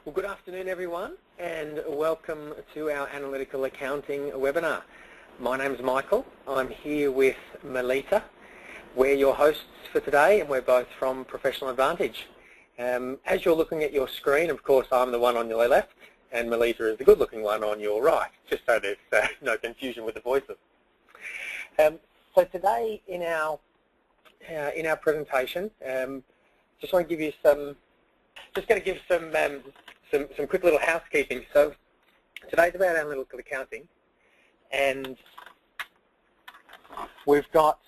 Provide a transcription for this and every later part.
Well, good afternoon everyone, and welcome to our Analytical Accounting webinar. My name is Michael. I'm here with Melita. We're your hosts for today, and we're both from Professional Advantage. As you're looking at your screen, of course, I'm the one on your left, and Melita is the good-looking one on your right, just so there's no confusion with the voices. So today in our presentation, just want to give you some quick little housekeeping. So today's about analytical accounting, and we've got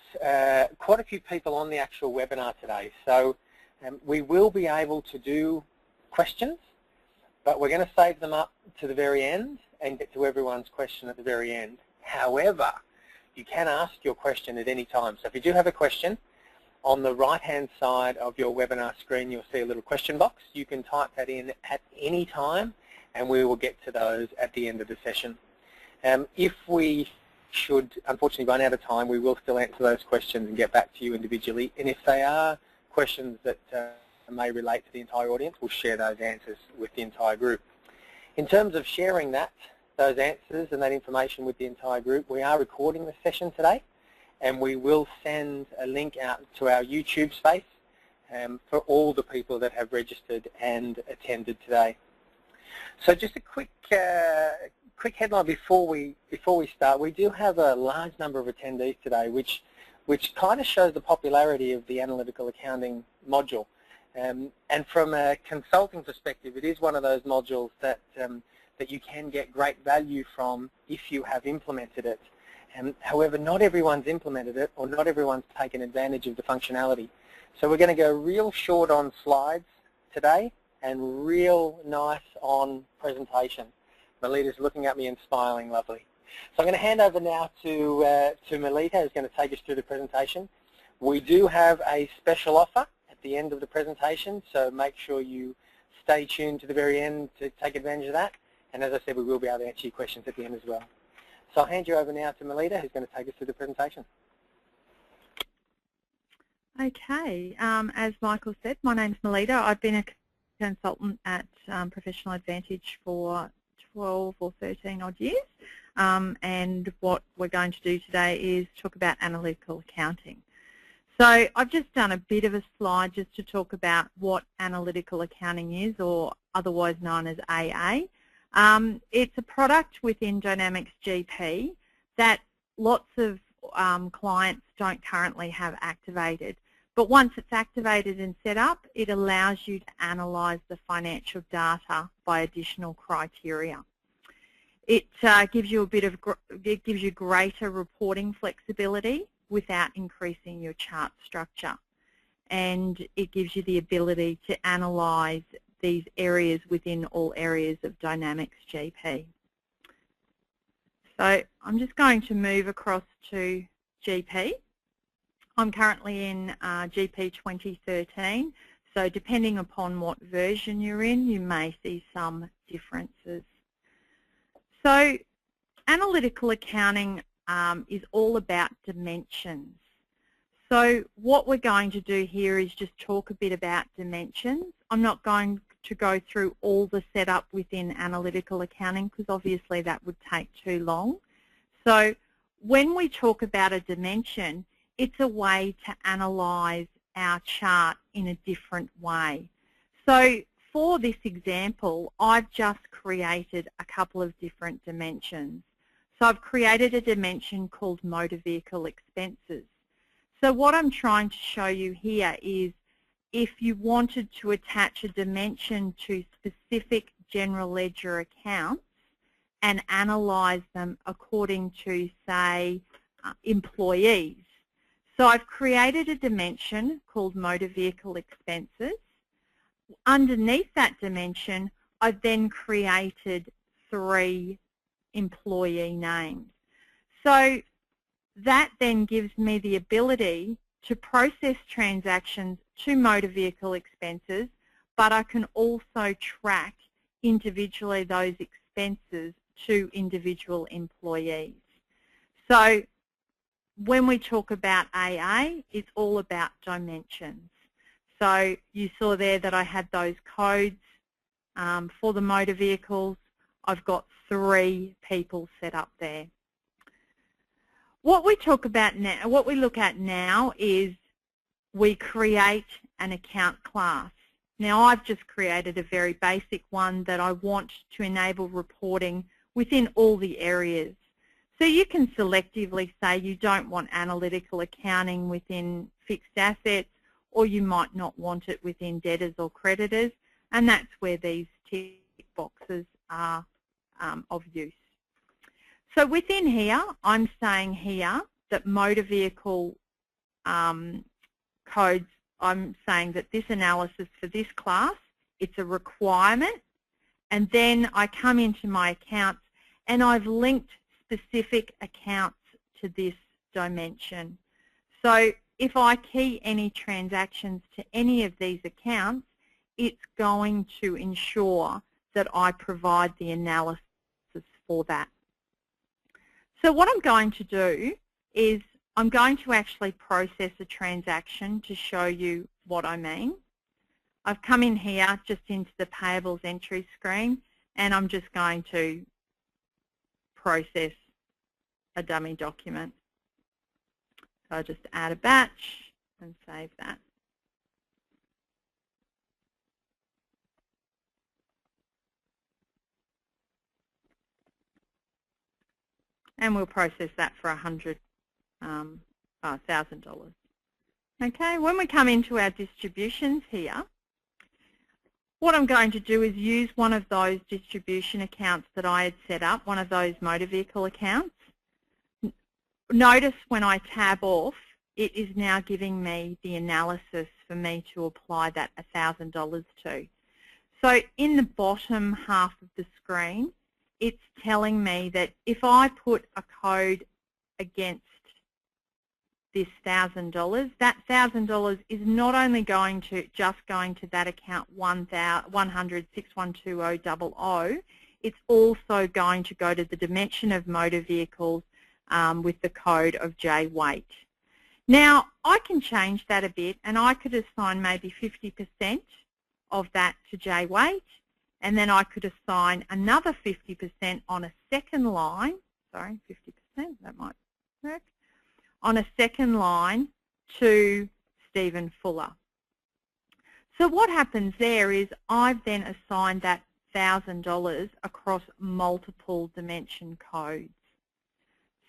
quite a few people on the actual webinar today. So we will be able to do questions, but we're going to save them up to the very end and get to everyone's question at the very end. However, you can ask your question at any time. So if you do have a question, on the right-hand side of your webinar screen, you'll see a little question box. You can type that in at any time, and we will get to those at the end of the session. If we should, unfortunately, run out of time, we will still answer those questions and get back to you individually. And if they are questions that may relate to the entire audience, we'll share those answers with the entire group. In terms of sharing those answers and that information with the entire group, we are recording the session today, and we will send a link out to our YouTube space for all the people that have registered and attended today. So just a quick headline before we start. We do have a large number of attendees today, which kind of shows the popularity of the analytical accounting module. And from a consulting perspective, it is one of those modules that you can get great value from if you have implemented it. However, not everyone's implemented it, or not everyone's taken advantage of the functionality. So we're going to go real short on slides today and real nice on presentation. Melita's looking at me and smiling lovely. So I'm going to hand over now to Melita, who's going to take us through the presentation. We do have a special offer at the end of the presentation, so make sure you stay tuned to the very end to take advantage of that. And as I said, we will be able to answer your questions at the end as well. So I'll hand you over now to Melita, who's going to take us through the presentation. Okay, as Michael said, my name's Melita. I've been a consultant at Professional Advantage for 12 or 13 odd years, and what we're going to do today is talk about analytical accounting. So I've just done a bit of a slide just to talk about what analytical accounting is, or otherwise known as AA. It's a product within Dynamics GP that lots of clients don't currently have activated. But once it's activated and set up, it allows you to analyse the financial data by additional criteria. It gives you greater reporting flexibility without increasing your chart structure, and it gives you the ability to analyse these areas within all areas of Dynamics GP. So I'm just going to move across to GP. I'm currently in GP 2013, so depending upon what version you're in, you may see some differences. So analytical accounting is all about dimensions. So what we're going to do here is just talk a bit about dimensions. I'm not going to go through all the setup within analytical accounting because obviously that would take too long. So when we talk about a dimension, it's a way to analyse our chart in a different way. So for this example, I've just created a couple of different dimensions. So I've created a dimension called motor vehicle expenses. So what I'm trying to show you here is if you wanted to attach a dimension to specific general ledger accounts and analyse them according to, say, employees. So I've created a dimension called motor vehicle expenses. Underneath that dimension, I've then created 3 employee names. So that then gives me the ability to process transactions to motor vehicle expenses, but I can also track individually those expenses to individual employees. So when we talk about AA, it's all about dimensions. So you saw there that I had those codes For the motor vehicles, I've got 3 people set up there. What we talk about now, what we look at now is we create an account class. Now I've just created a very basic one that I want to enable reporting within all the areas. So you can selectively say you don't want analytical accounting within fixed assets, or you might not want it within debtors or creditors, and that's where these tick boxes are of use. So within here, I'm saying here that motor vehicle codes, I'm saying that this analysis for this class, it's a requirement, and then I come into my accounts and I've linked specific accounts to this dimension. So if I key any transactions to any of these accounts, it's going to ensure that I provide the analysis for that. So what I'm going to do is I'm going to actually process a transaction to show you what I mean. I've come in here just into the payables entry screen, and I'm just going to process a dummy document. So I'll just add a batch and save that. And we'll process that for $1,000. Okay, when we come into our distributions here, what I'm going to do is use one of those distribution accounts that I had set up, one of those motor vehicle accounts. Notice when I tab off, it is now giving me the analysis for me to apply that $1,000 to. So in the bottom half of the screen, it's telling me that if I put a code against this $1,000, that $1,000 is not only going to that account 100612000, it's also going to go to the dimension of motor vehicles with the code of J weight. Now I can change that a bit, and I could assign maybe 50% of that to J weight, and then I could assign another 50% on a second line, sorry, 50%, that might work, on a second line to Stephen Fuller. So what happens there is I've then assigned that $1,000 across multiple dimension codes.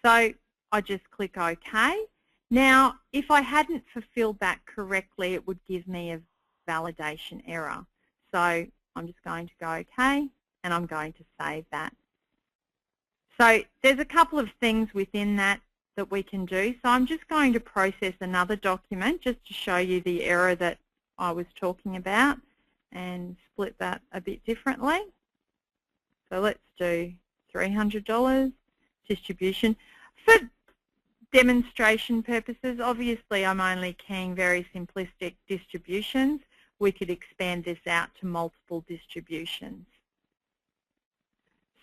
So I just click OK. Now, if I hadn't fulfilled that correctly, it would give me a validation error. So I'm just going to go OK, and I'm going to save that. So there's a couple of things within that we can do. So I'm just going to process another document just to show you the error that I was talking about and split that a bit differently. So let's do $300 distribution. For demonstration purposes, obviously I'm only keying very simplistic distributions. We could expand this out to multiple distributions.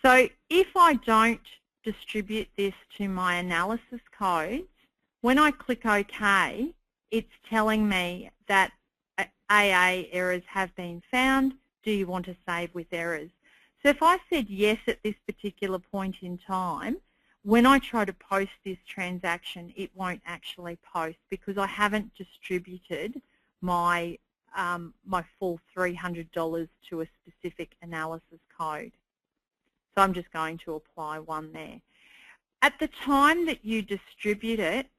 So if I don't distribute this to my analysis codes, when I click OK, it's telling me that AA errors have been found. Do you want to save with errors? So if I said yes at this particular point in time, when I try to post this transaction, it won't actually post because I haven't distributed my my full $300 to a specific analysis code. So I'm just going to apply one there. At the time that you distribute it,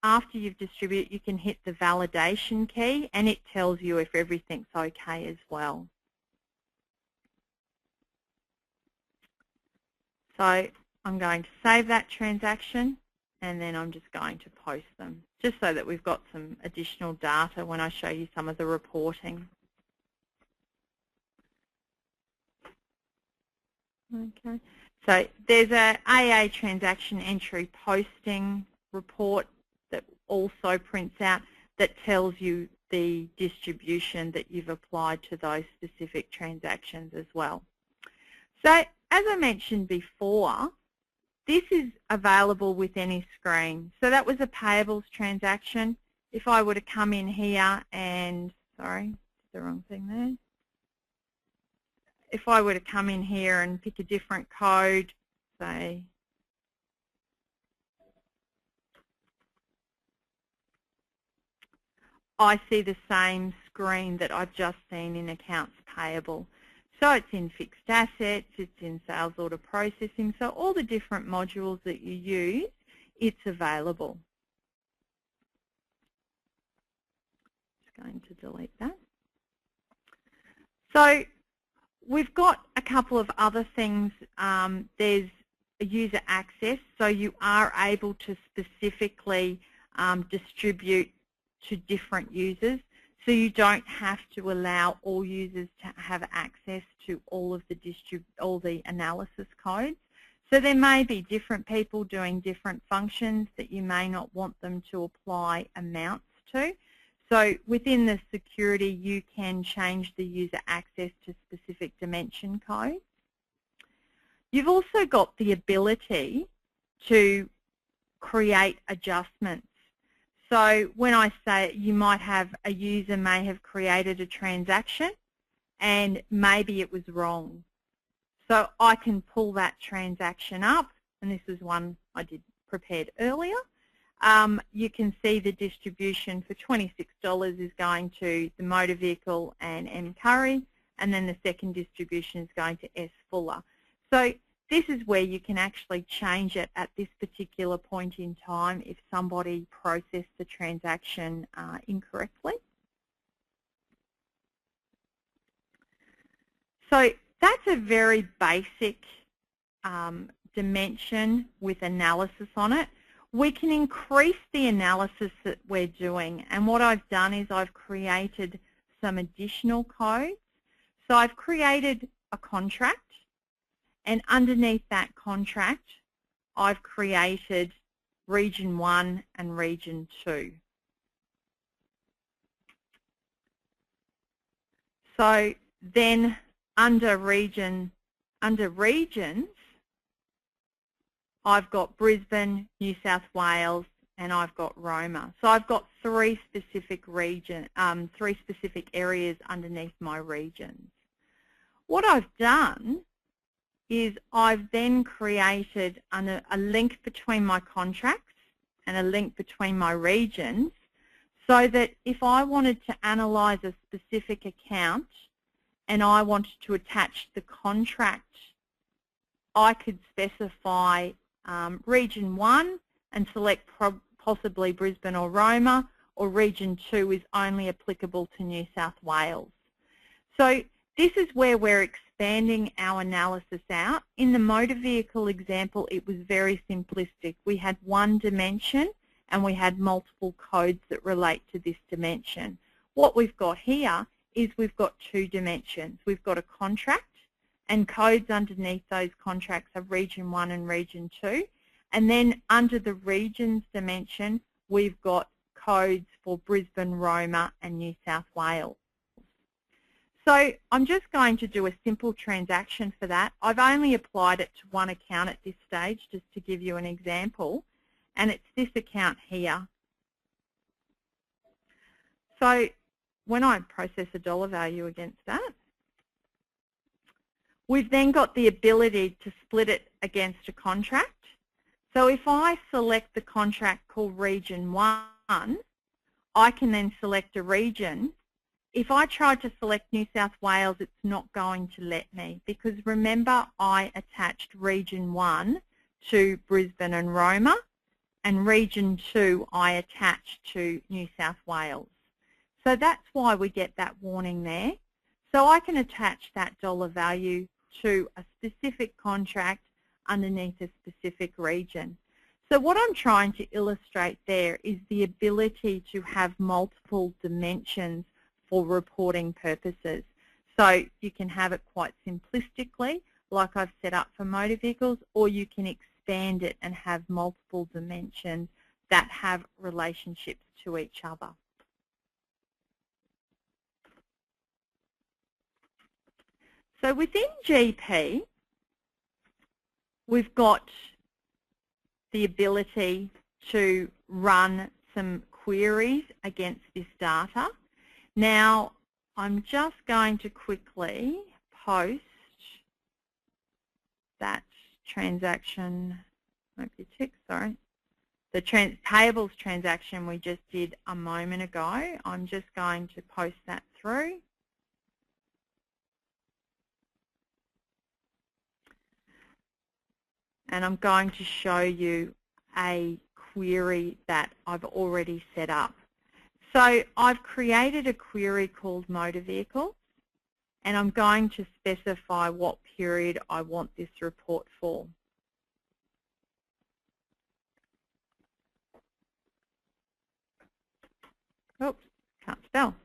after you've distributed, you can hit the validation key and it tells you if everything's okay as well. So I'm going to save that transaction and then I'm just going to post them, just so that we've got some additional data when I show you some of the reporting. Okay, so there's a AA transaction entry posting report that also prints out that tells you the distribution that you've applied to those specific transactions as well. So as I mentioned before, this is available with any screen. So that was a payables transaction. If I were to come in here and, sorry, the wrong thing there. if I were to come in here and pick a different code, say, I see the same screen that I've just seen in accounts payable. So it's in fixed assets, it's in sales order processing, so all the different modules that you use, it's available. Just going to delete that. So we've got a couple of other things. There's a user access, so you are able to specifically distribute to different users. So you don't have to allow all users to have access to all of the analysis codes. So there may be different people doing different functions that you may not want them to apply amounts to. So within the security, you can change the user access to specific dimension codes. You've also got the ability to create adjustments. So when I say you might have a user may have created a transaction and maybe it was wrong. So I can pull that transaction up, and this is one I prepared earlier. You can see the distribution for $26 is going to the motor vehicle and M. Curry, and then the second distribution is going to S. Fuller. So this is where you can actually change it at this particular point in time if somebody processed the transaction incorrectly. So that's a very basic dimension with analysis on it. We can increase the analysis that we're doing, and what I've done is I've created some additional codes. So I've created a contract, and underneath that contract I've created region 1 and region 2. So then under regions I've got Brisbane, New South Wales, and I've got Roma. So I've got three specific areas underneath my regions. What I've done is I've then created a link between my contracts and a link between my regions, so that if I wanted to analyse a specific account and I wanted to attach the contract, I could specify region 1 and select possibly Brisbane or Roma, or region 2 is only applicable to New South Wales. So this is where we're expanding our analysis out. In the motor vehicle example, it was very simplistic. We had one dimension and we had multiple codes that relate to this dimension. What we've got here is we've got two dimensions. We've got a contract, and codes underneath those contracts are region 1 and region 2. And then under the regions dimension, we've got codes for Brisbane, Roma, and New South Wales. So I'm just going to do a simple transaction for that. I've only applied it to one account at this stage, just to give you an example, and it's this account here. So when I process a dollar value against that, we've then got the ability to split it against a contract. So if I select the contract called region 1, I can then select a region. If I try to select New South Wales, it's not going to let me, because remember I attached region 1 to Brisbane and Roma, and region 2 I attached to New South Wales. So that's why we get that warning there. So I can attach that dollar value to a specific contract underneath a specific region. So what I'm trying to illustrate there is the ability to have multiple dimensions for reporting purposes. So you can have it quite simplistically, like I've set up for motor vehicles, or you can expand it and have multiple dimensions that have relationships to each other. So within GP, we've got the ability to run some queries against this data. Now, I'm just going to quickly post that transaction, might be a tick, sorry. The payables transaction we just did a moment ago, I'm just going to post that through. And I'm going to show you a query that I've already set up. So I've created a query called motor vehicle, and I'm going to specify what period I want this report for. Oops, can't spell.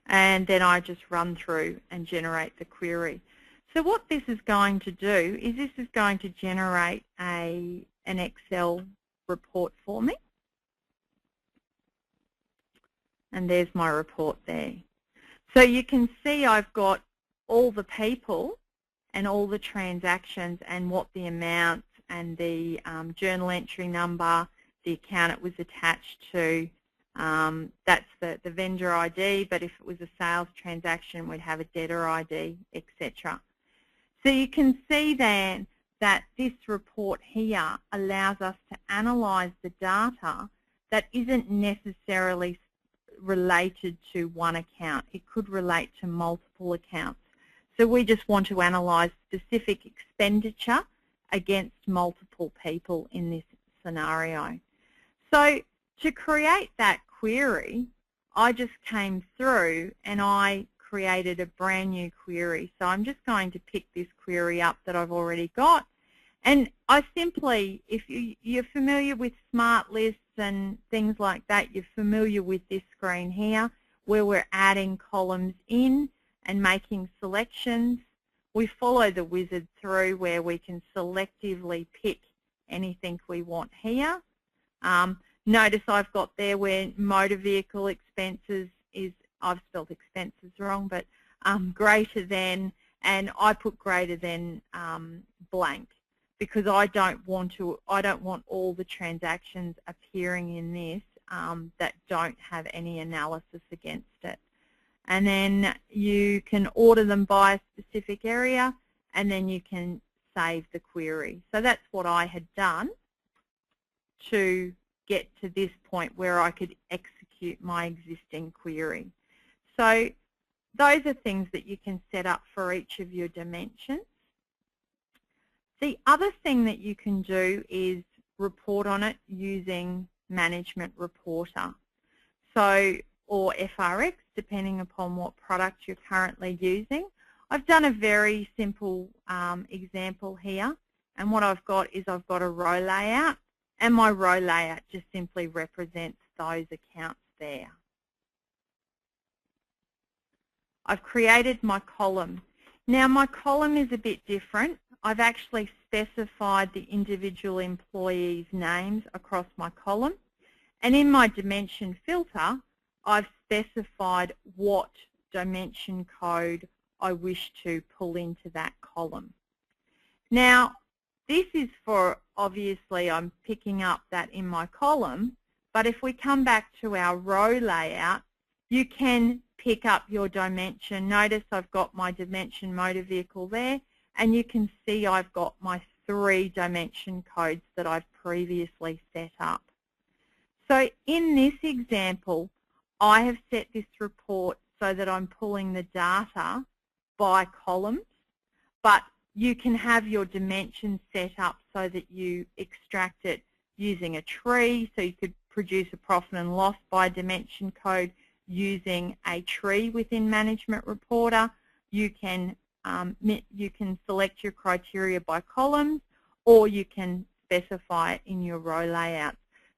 And then I just run through and generate the query. So what this is going to do is this is going to generate an Excel report for me. And there's my report there. So you can see I've got all the people and all the transactions and what the amount and the journal entry number, the account it was attached to. That's the vendor ID, but if it was a sales transaction, we'd have a debtor ID, etc. So you can see then that this report here allows us to analyse the data that isn't necessarily related to one account. It could relate to multiple accounts. So we just want to analyse specific expenditure against multiple people in this scenario. So to create that query, I just came through and I created a brand new query. So I'm just going to pick this query up that I've already got. And I simply, if you're familiar with smart lists and things like that, you're familiar with this screen here where we're adding columns in and making selections. We follow the wizard through where we can selectively pick anything we want here. Notice I've got there where motor vehicle expenses is, I've spelled expenses wrong, but greater than, and I put greater than blank because I don't want all the transactions appearing in this that don't have any analysis against it. And then you can order them by a specific area, and then you can save the query. So that's what I had done to get to this point where I could execute my existing query. So those are things that you can set up for each of your dimensions. The other thing that you can do is report on it using Management Reporter, so or FRX, depending upon what product you're currently using. I've done a very simple example here, and what I've got is I've got a row layout, and my row layout just simply represents those accounts there. I've created my column. Now my column is a bit different. I've actually specified the individual employees' names across my column, and in my dimension filter I've specified what dimension code I wish to pull into that column. Now this is for, obviously I'm picking up that in my column, but if we come back to our row layout, you can pick up your dimension. Notice I've got my dimension motor vehicle there, and you can see I've got my 3 dimension codes that I've previously set up. So in this example, I have set this report so that I'm pulling the data by columns, but you can have your dimensions set up so that you extract it using a tree. So you could produce a profit and loss by dimension code using a tree within Management Reporter. You can select your criteria by columns, or you can specify it in your row layout.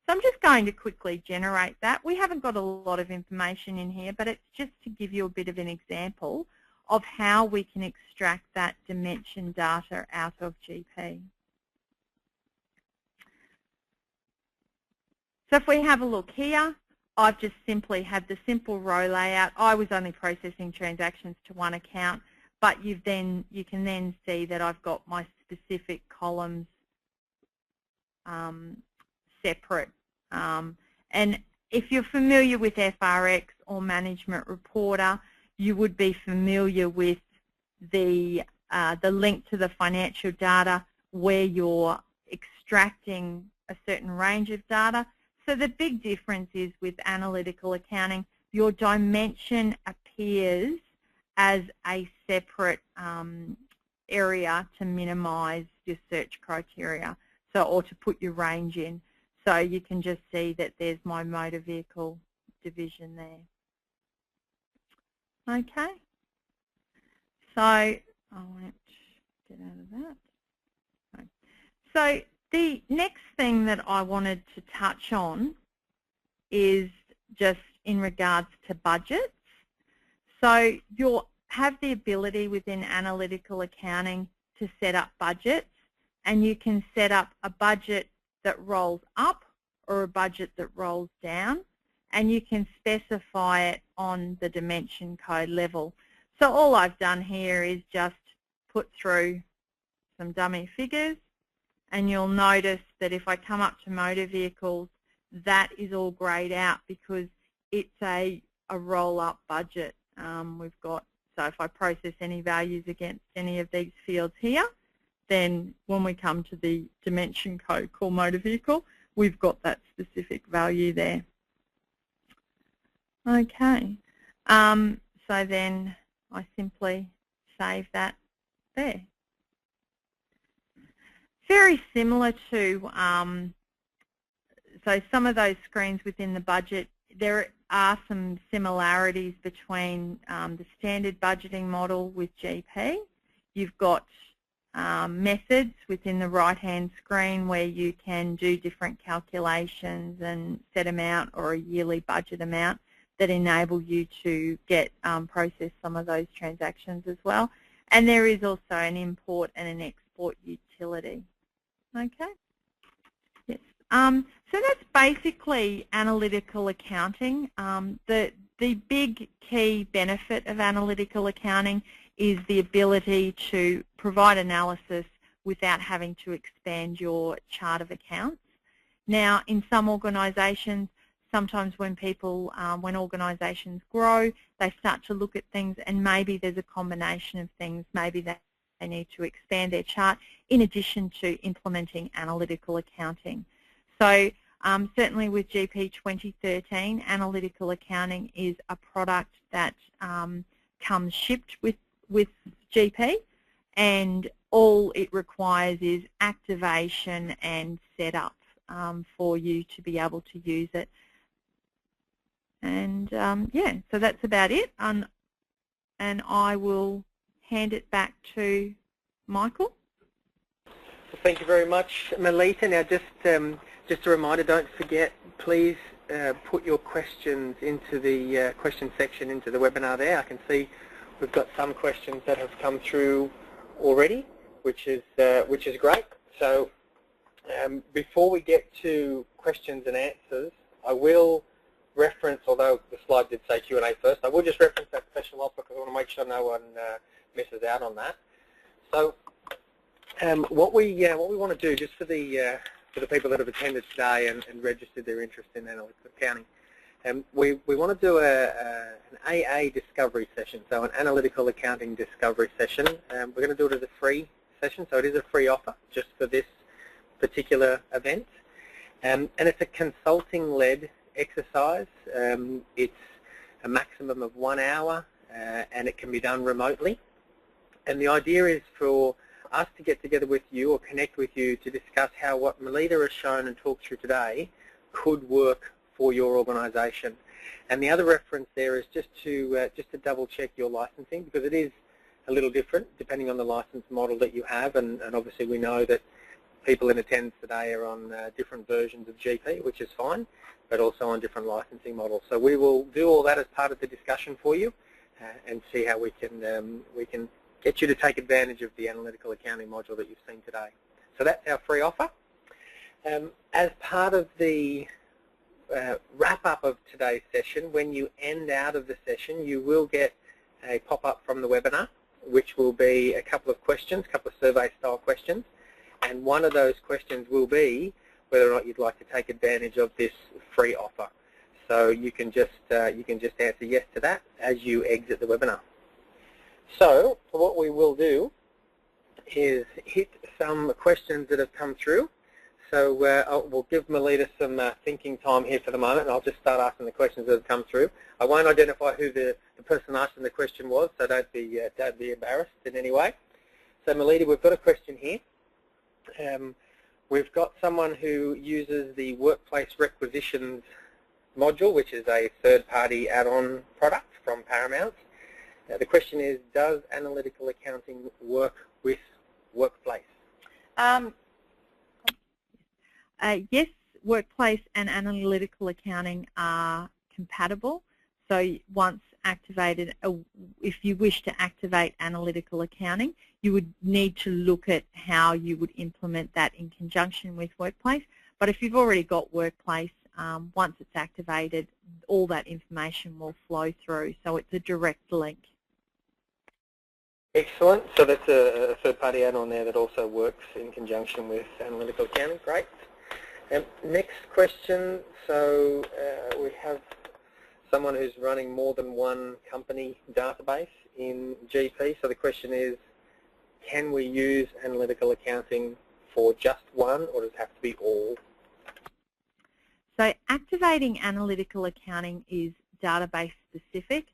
So I'm just going to quickly generate that. We haven't got a lot of information in here, but it's just to give you a bit of an example of how we can extract that dimension data out of GP. So if we have a look here, I've just simply had the simple row layout. I was only processing transactions to one account, but you can then see that I've got my specific columns separate. And if you're familiar with FRX or Management Reporter, you would be familiar with the the link to the financial data where you're extracting a certain range of data. So the big difference is with analytical accounting, your dimension appears as a separate area to minimise your search criteria, so, or to put your range in. So you can just see that there's my motor vehicle division there. Okay, so I won't get out of that. Okay. So the next thing that I wanted to touch on is just in regards to budgets. So you'll have the ability within analytical accounting to set up budgets, and you can set up a budget that rolls up or a budget that rolls down, and you can specify it on the dimension code level. So all I've done here is just put through some dummy figures, and you'll notice that if I come up to motor vehicles, that is all greyed out because it's a roll-up budget. We've got, so if I process any values against any of these fields here, then when we come to the dimension code called motor vehicle, we've got that specific value there. Okay, so then I simply save that there. Very similar to, so some of those screens within the budget, there are some similarities between the standard budgeting model with GP. You've got methods within the right-hand screen where you can do different calculations and set amount or a yearly budget amount that enable you to get process some of those transactions as well. And there is also an import and an export utility. Okay. Yes. So that's basically analytical accounting. The big key benefit of analytical accounting is the ability to provide analysis without having to expand your chart of accounts. Now, in some organisations, sometimes when people, when organisations grow, they start to look at things and maybe there's a combination of things. Maybe they need to expand their chart in addition to implementing analytical accounting. So certainly with GP 2013, analytical accounting is a product that comes shipped with GP, and all it requires is activation and setup for you to be able to use it. And yeah, so that's about it. And I will hand it back to Michael. Well, thank you very much, Melita. Now, just a reminder, don't forget, please put your questions into the question section into the webinar there. I can see we've got some questions that have come through already, which is great. So before we get to questions and answers, I will reference, although the slide did say Q&A first, I will just reference that special offer because I want to make sure no one misses out on that. So what we want to do, just for the people that have attended today and registered their interest in analytical accounting, we want to do an AA discovery session, so an analytical accounting discovery session. We're going to do it as a free session, so it is a free offer just for this particular event. And it's a consulting-led exercise. It's a maximum of 1 hour, and it can be done remotely. And the idea is for us to get together with you or connect with you to discuss how what Melita has shown and talked through today could work for your organisation. And the other reference there is just to double check your licensing, because it is a little different depending on the license model that you have, and obviously we know that people in attendance today are on different versions of GP, which is fine, but also on different licensing models. So we will do all that as part of the discussion for you and see how we can get you to take advantage of the analytical accounting module that you've seen today. So that's our free offer. As part of the wrap-up of today's session, when you end out of the session, you will get a pop-up from the webinar, which will be a couple of questions, a couple of survey-style questions, and one of those questions will be whether or not you'd like to take advantage of this free offer. So you can just answer yes to that as you exit the webinar. So what we will do is hit some questions that have come through. So we'll give Melita some thinking time here for the moment, and I'll just start asking the questions that have come through. I won't identify who the person asking the question was, so don't be embarrassed in any way. So Melita, we've got a question here. We've got someone who uses the Workplace Requisitions module, which is a third-party add-on product from Paramount. The question is, does analytical accounting work with Workplace? Yes, Workplace and analytical accounting are compatible. So once activated, if you wish to activate analytical accounting, you would need to look at how you would implement that in conjunction with Workplace. But if you've already got Workplace, once it's activated, all that information will flow through. So it's a direct link. Excellent. So that's a third-party add-on there that also works in conjunction with analytical accounting. Great. Next question. So we have someone who's running more than one company database in GP. So the question is, can we use analytical accounting for just one, or does it have to be all? So activating analytical accounting is database specific.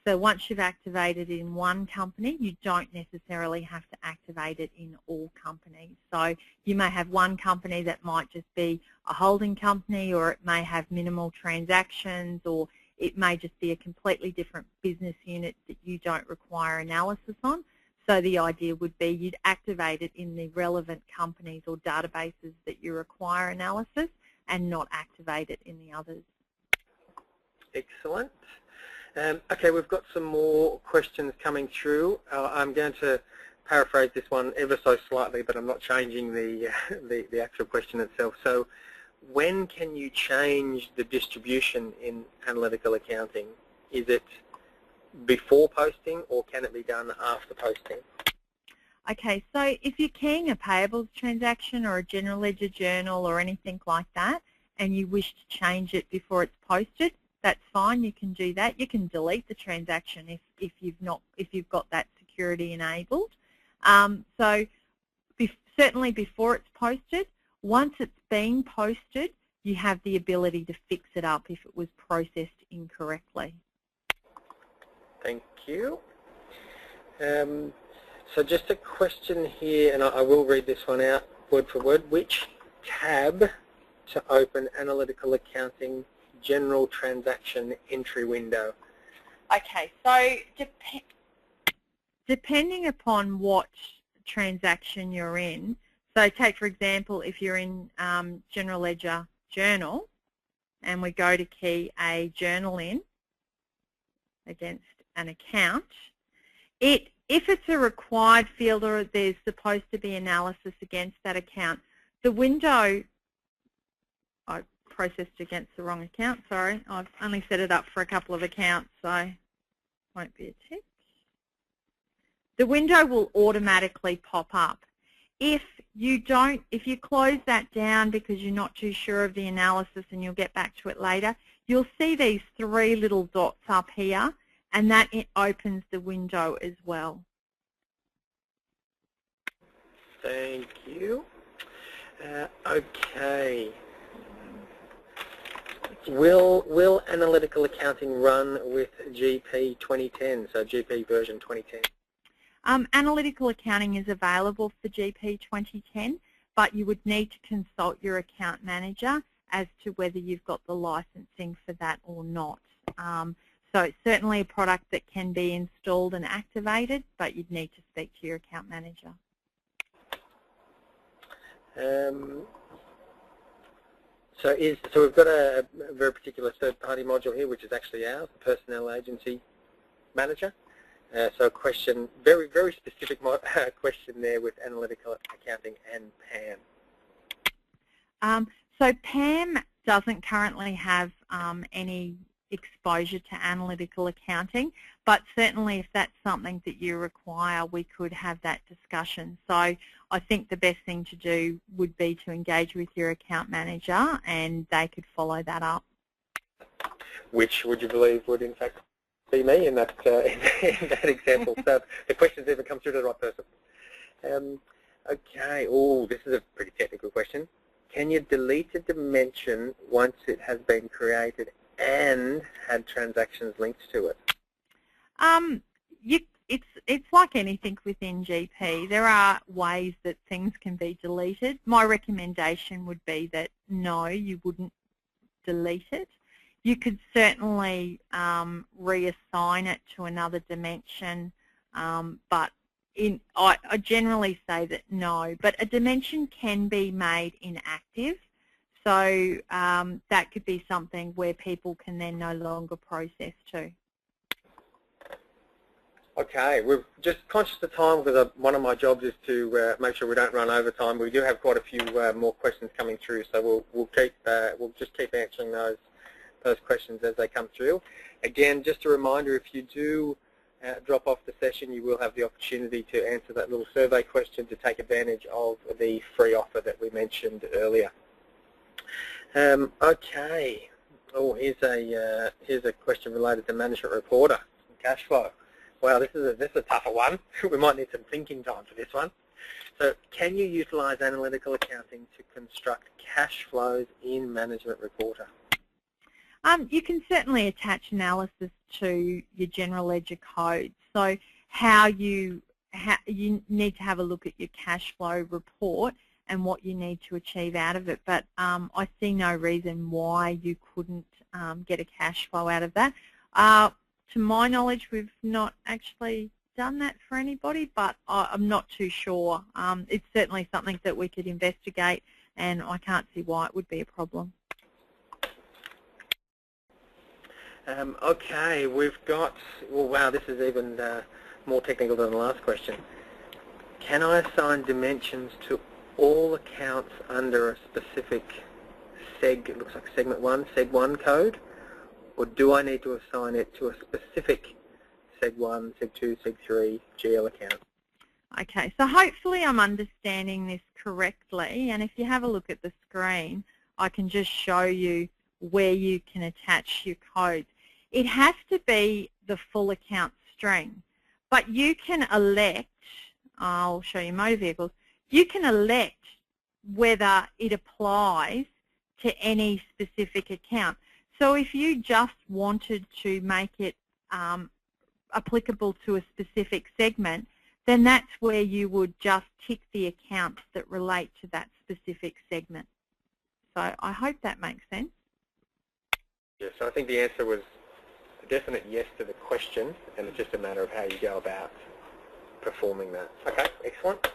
So once you've activated in one company, you don't necessarily have to activate it in all companies. So you may have one company that might just be a holding company, or it may have minimal transactions, or it may just be a completely different business unit that you don't require analysis on. So the idea would be you'd activate it in the relevant companies or databases that you require analysis and not activate it in the others. Excellent. Okay, we've got some more questions coming through. I'm going to paraphrase this one ever so slightly, but I'm not changing the actual question itself. So when can you change the distribution in analytical accounting? Is it before posting, or can it be done after posting? Okay, so if you're keying a payables transaction or a general ledger journal or anything like that, and you wish to change it before it's posted, that's fine. You can do that. You can delete the transaction if you've got that security enabled. So certainly before it's posted. Once it's been posted, you have the ability to fix it up if it was processed incorrectly. Thank you. So just a question here, and I will read this one out word for word. Which tab to open analytical accounting general transaction entry window? Okay, so depending upon what transaction you're in, so take for example if you're in general ledger journal, and we go to key a journal in against an account, if it's a required field or there's supposed to be analysis against that account, the window, I processed against the wrong account, sorry, I've only set it up for a couple of accounts, so won't be a tick. The window will automatically pop up. If you close that down because you're not too sure of the analysis and you'll get back to it later, you'll see these three little dots up here, and that it opens the window as well. Thank you. Okay. Will analytical accounting run with GP 2010, so GP version 2010? Analytical accounting is available for GP 2010, but you would need to consult your account manager as to whether you've got the licensing for that or not. So it's certainly a product that can be installed and activated, but you'd need to speak to your account manager. So we've got a very particular third-party module here, which is actually ours, the Personnel Agency Manager. So a question, very, very specific question there with analytical accounting and PAM. So PAM doesn't currently have any exposure to analytical accounting, but certainly if that's something that you require, we could have that discussion. So I think the best thing to do would be to engage with your account manager, and they could follow that up. Which would you believe would in fact be me in that example? So the questions even come through to the right person. Okay, oh, this is a pretty technical question. Can you delete a dimension once it has been created and had transactions linked to it? It's like anything within GP. There are ways that things can be deleted. My recommendation would be that no, you wouldn't delete it. You could certainly reassign it to another dimension, but I generally say that no. But a dimension can be made inactive, so that could be something where people can then no longer process to. Okay, we're just conscious of time because one of my jobs is to make sure we don't run over time. We do have quite a few more questions coming through, so we'll just keep answering those questions as they come through. Again, just a reminder, if you do drop off the session, you will have the opportunity to answer that little survey question to take advantage of the free offer that we mentioned earlier. Okay. Oh, here's a question related to management reporter and cash flow. Wow, this is a tougher one. We might need some thinking time for this one. So, can you utilise analytical accounting to construct cash flows in management reporter? You can certainly attach analysis to your general ledger code. So how you need to have a look at your cash flow report and what you need to achieve out of it. But I see no reason why you couldn't get a cash flow out of that. To my knowledge, we've not actually done that for anybody, but I'm not too sure. It's certainly something that we could investigate, and I can't see why it would be a problem. Okay, we've got, well, wow, this is even more technical than the last question. Can I assign dimensions to all accounts under a specific it looks like segment 1, seg 1 code? Or do I need to assign it to a specific seg 1, seg 2, seg 3 GL account? Okay, so hopefully I'm understanding this correctly, and if you have a look at the screen, I can just show you where you can attach your codes. It has to be the full account string, but you can elect, I'll show you motor vehicles, you can elect whether it applies to any specific account. So if you just wanted to make it applicable to a specific segment, then that's where you would just tick the accounts that relate to that specific segment. So I hope that makes sense. Yes, so I think the answer was a definite yes to the question, and it's just a matter of how you go about performing that. Okay, excellent.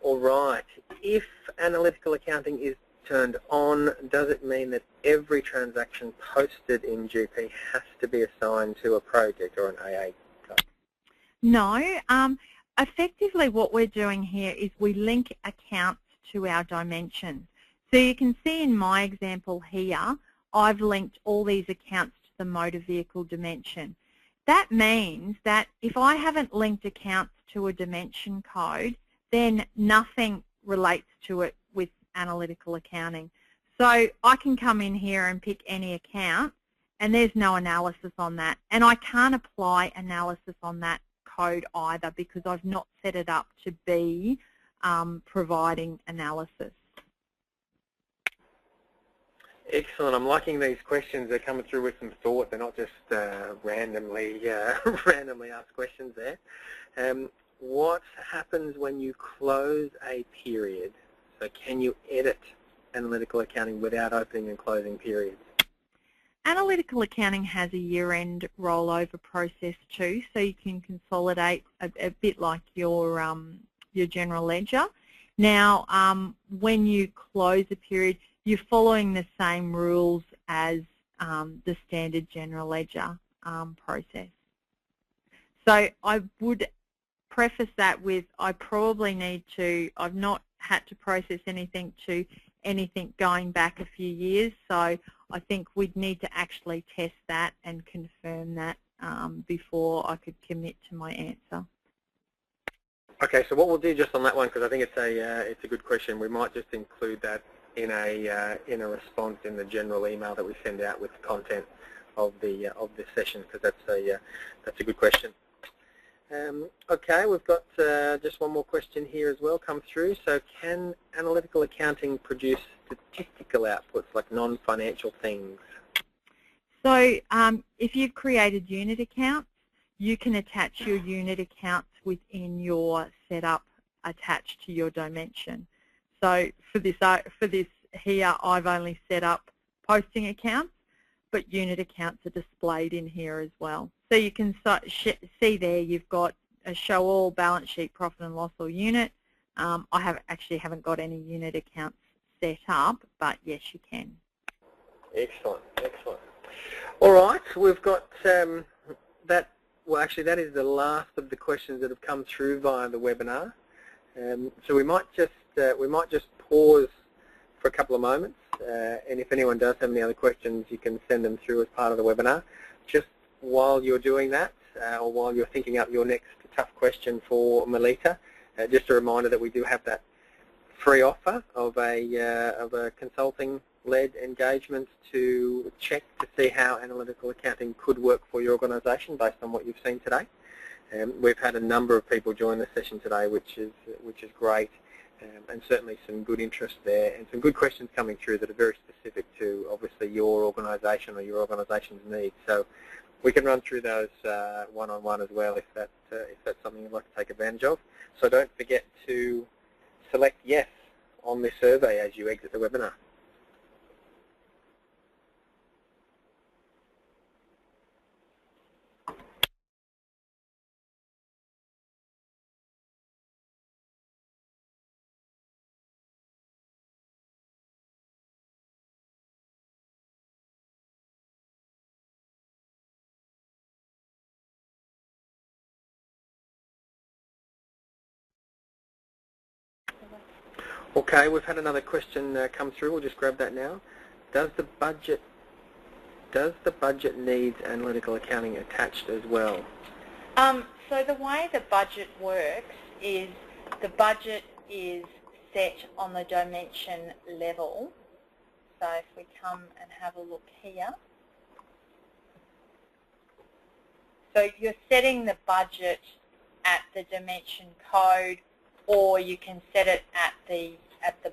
All right, if analytical accounting is turned on, does it mean that every transaction posted in GP has to be assigned to a project or an AA code? No. Effectively what we're doing here is we link accounts to our dimensions. So you can see in my example here, I've linked all these accounts to the motor vehicle dimension. That means that if I haven't linked accounts to a dimension code, then nothing relates to it with analytical accounting. So I can come in here and pick any account, and there's no analysis on that. And I can't apply analysis on that code either because I've not set it up to be providing analysis. Excellent. I'm liking these questions. They're coming through with some thought. They're not just randomly asked questions there. What happens when you close a period? So can you edit analytical accounting without opening and closing periods? Analytical accounting has a year-end rollover process too, so you can consolidate a bit like your general ledger. Now, when you close a period, you're following the same rules as the standard general ledger process. So I would preface that with I probably need to, I've not had to process anything going back a few years, so I think we'd need to actually test that and confirm that before I could commit to my answer. Okay, so what we'll do just on that one, because I think it's a good question, we might just include that in a response in the general email that we send out with the content of this session, because that's a good question. Okay, we've got just one more question here as well come through. So can analytical accounting produce statistical outputs like non-financial things? So if you've created unit accounts, you can attach your unit accounts within your setup attached to your dimension. So for this here, I've only set up posting accounts, but unit accounts are displayed in here as well. So you can see there you've got a show all, balance sheet, profit and loss or unit. I actually haven't got any unit accounts set up, but yes, you can. Excellent, excellent. All right, we've got that. Well, actually, that is the last of the questions that have come through via the webinar. So we might just pause for a couple of moments, and if anyone does have any other questions, you can send them through as part of the webinar. Just while you're doing that, or while you're thinking up your next tough question for Melita, just a reminder that we do have that free offer of a consulting-led engagement to check to see how analytical accounting could work for your organisation based on what you've seen today. We've had a number of people join the session today, which is great, and certainly some good interest there, and some good questions coming through that are very specific to obviously your organisation or your organisation's needs. So we can run through those one-on-one as well if that's something you'd like to take advantage of. So don't forget to select yes on this survey as you exit the webinar. Okay, we've had another question come through. We'll just grab that now. Does the budget needs analytical accounting attached as well? So the way the budget works is the budget is set on the dimension level. So if we come and have a look here. So you're setting the budget at the dimension code, or you can set it at the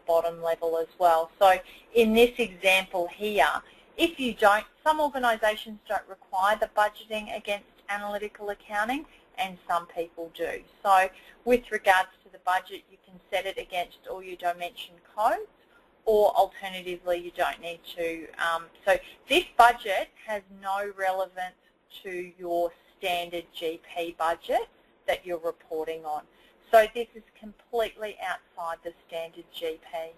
bottom level as well. So in this example here, if you don't, some organisations don't require the budgeting against analytical accounting, and some people do. So with regards to the budget, you can set it against all your dimension codes, or alternatively you don't need to. So this budget has no relevance to your standard GP budget that you're reporting on. So this is completely outside the standard GP.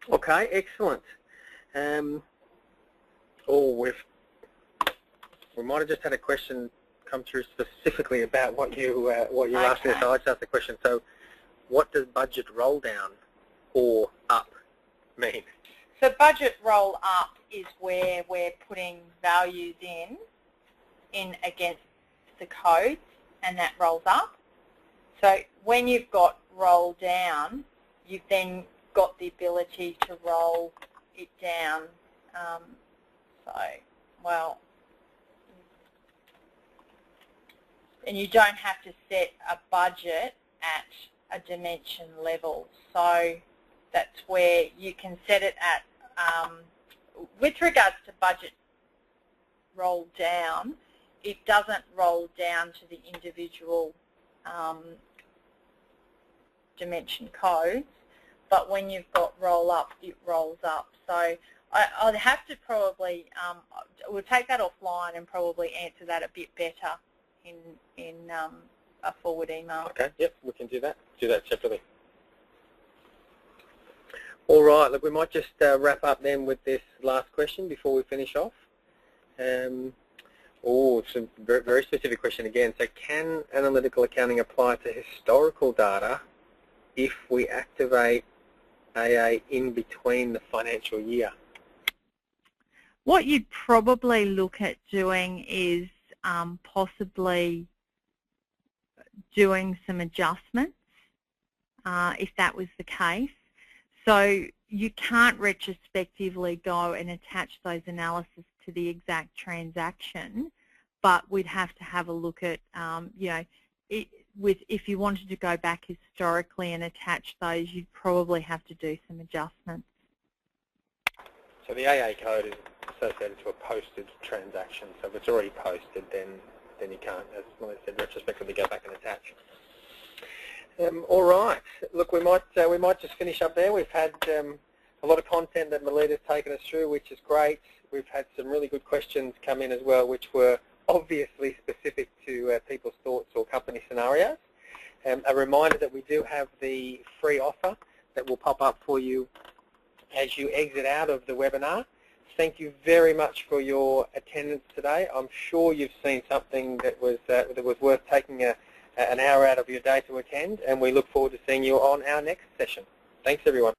Okay, excellent. We might have just had a question come through specifically about what you asked me. So I just asked the question. So, what does budget roll down or up mean? So budget roll up is where we're putting values in against the codes, and that rolls up. So when you've got roll down, you've then got the ability to roll it down. And you don't have to set a budget at a dimension level. So that's where you can set it at, with regards to budget roll down, it doesn't roll down to the individual dimension codes, but when you've got roll up, it rolls up. So I'd have to probably, we'll take that offline and probably answer that a bit better in a forward email. Okay, yep, we can do that. Do that separately. All right, look, we might just wrap up then with this last question before we finish off. It's a very, very specific question again. So can analytical accounting apply to historical data if we activate AA in between the financial year? What you'd probably look at doing is possibly doing some adjustments if that was the case. So you can't retrospectively go and attach those analysis to the exact transaction, but we'd have to have a look at, you know, if you wanted to go back historically and attach those, you'd probably have to do some adjustments. So the AA code is associated to a posted transaction. So if it's already posted, then you can't, as Melissa said, retrospectively go back and attach. All right. Look, we might just finish up there. We've had a lot of content that Melita's taken us through, which is great. We've had some really good questions come in as well, which were obviously specific to people's thoughts or company scenarios. A reminder that we do have the free offer that will pop up for you as you exit out of the webinar. Thank you very much for your attendance today. I'm sure you've seen something that was worth taking an hour out of your day to attend, and we look forward to seeing you on our next session. Thanks, everyone.